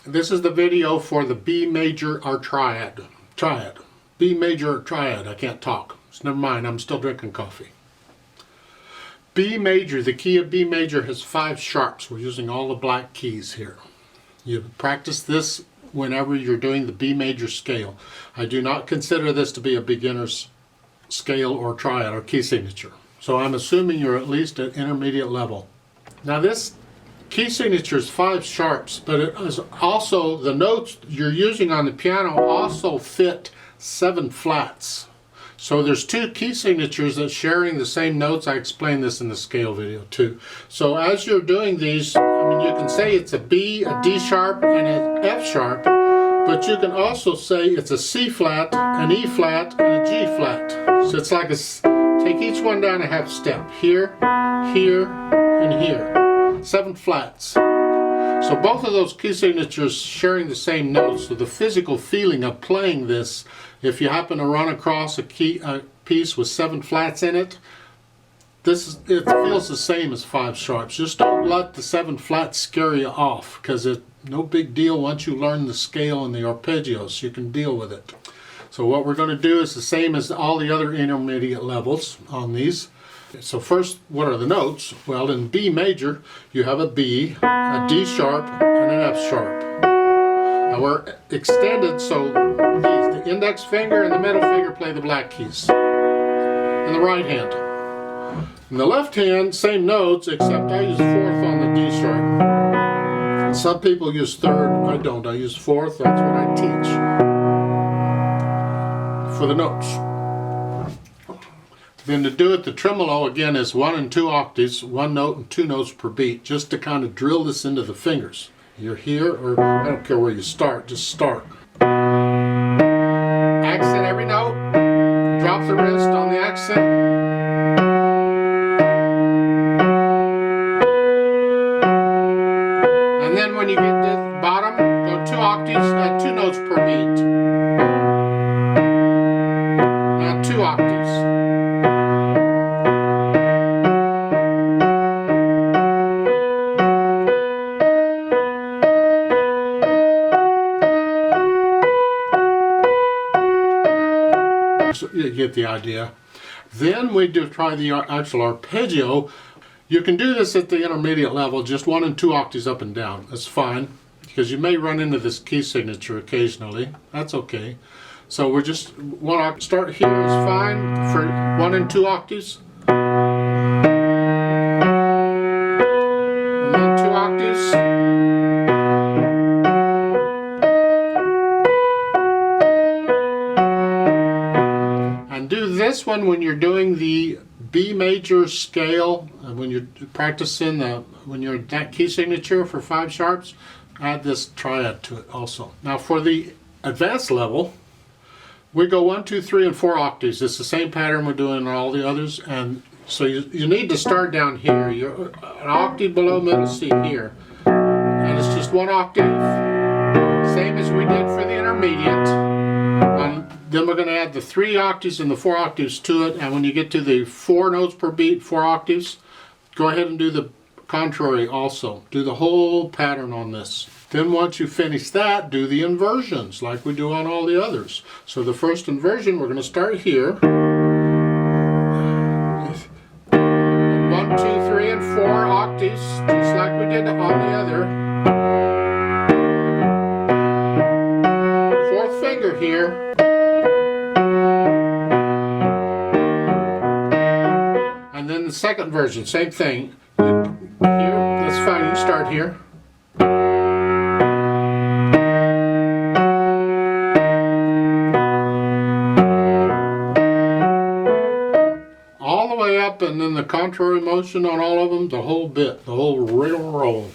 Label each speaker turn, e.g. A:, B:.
A: This is the video for the B major or triad. B major or triad. I can't talk. So never mind, I'm still drinking coffee. B major, the key of B major has 5 sharps. We're using all the black keys here. You practice this whenever you're doing the B major scale. I do not consider this to be a beginner's scale or triad or key signature. So I'm assuming you're at least at intermediate level. Now this key signature is 5 sharps, but it is also, the notes you're using on the piano also fit 7 flats. So there's 2 key signatures that sharing the same notes. I explained this in the scale video too. So as you're doing these, I mean, you can say it's a B, a D sharp, and an F sharp, but you can also say it's a C flat, an E flat, and a G flat. So it's like take each one down a half step. Here, here, and here. 7 flats. So both of those key signatures sharing the same notes, so the physical feeling of playing this, if you happen to run across a piece with 7 flats in it, it feels the same as 5 sharps. Just don't let the 7 flats scare you off, because it's no big deal once you learn the scale and the arpeggios. You can deal with it. So what we're going to do is the same as all the other intermediate levels on these. So first, what are the notes? Well, in B major, you have a B, a D sharp, and an F sharp. Now we're extended, so the index finger and the middle finger play the black keys. In the right hand. In the left hand, same notes, except I use 4th on the D sharp. Some people use 3rd, I don't. I use 4th, that's what I teach for the notes. Then to do it, the tremolo again is 1 and 2 octaves, 1 note and 2 notes per beat, just to kind of drill this into the fingers. You're here, or I don't care where you start, just start. Accent every note, drop the wrist on the accent. And then when you get to the bottom, go 2 octaves at 2 notes per beat. Now 2 octaves. You get the idea. Then we try the actual arpeggio. You can do this at the intermediate level, just 1 and 2 octaves up and down. That's fine, because you may run into this key signature occasionally. That's okay. So we're just start here is fine for 1 and 2 octaves. And then 2 octaves. This one, when you're doing the B major scale, when you're practicing when you're that key signature for 5 sharps, add this triad to it also. Now for the advanced level, we go 1, 2, 3, and 4 octaves. It's the same pattern we're doing on all the others, and so you need to start down here. You're an octave below middle C here, and it's just 1 octave, same as we did for the intermediate. Then we're going to add the 3 octaves and the 4 octaves to it, and when you get to the 4 notes per beat, 4 octaves, go ahead and do the contrary also. Do the whole pattern on this. Then once you finish that, do the inversions like we do on all the others. So the first inversion, we're going to start here. 1, 2, 3, and 4 octaves, just like we did on the other. 4th finger here. And then the second version, same thing. Here, that's fine, you start here. All the way up, and then the contrary motion on all of them, the whole bit, the whole roll.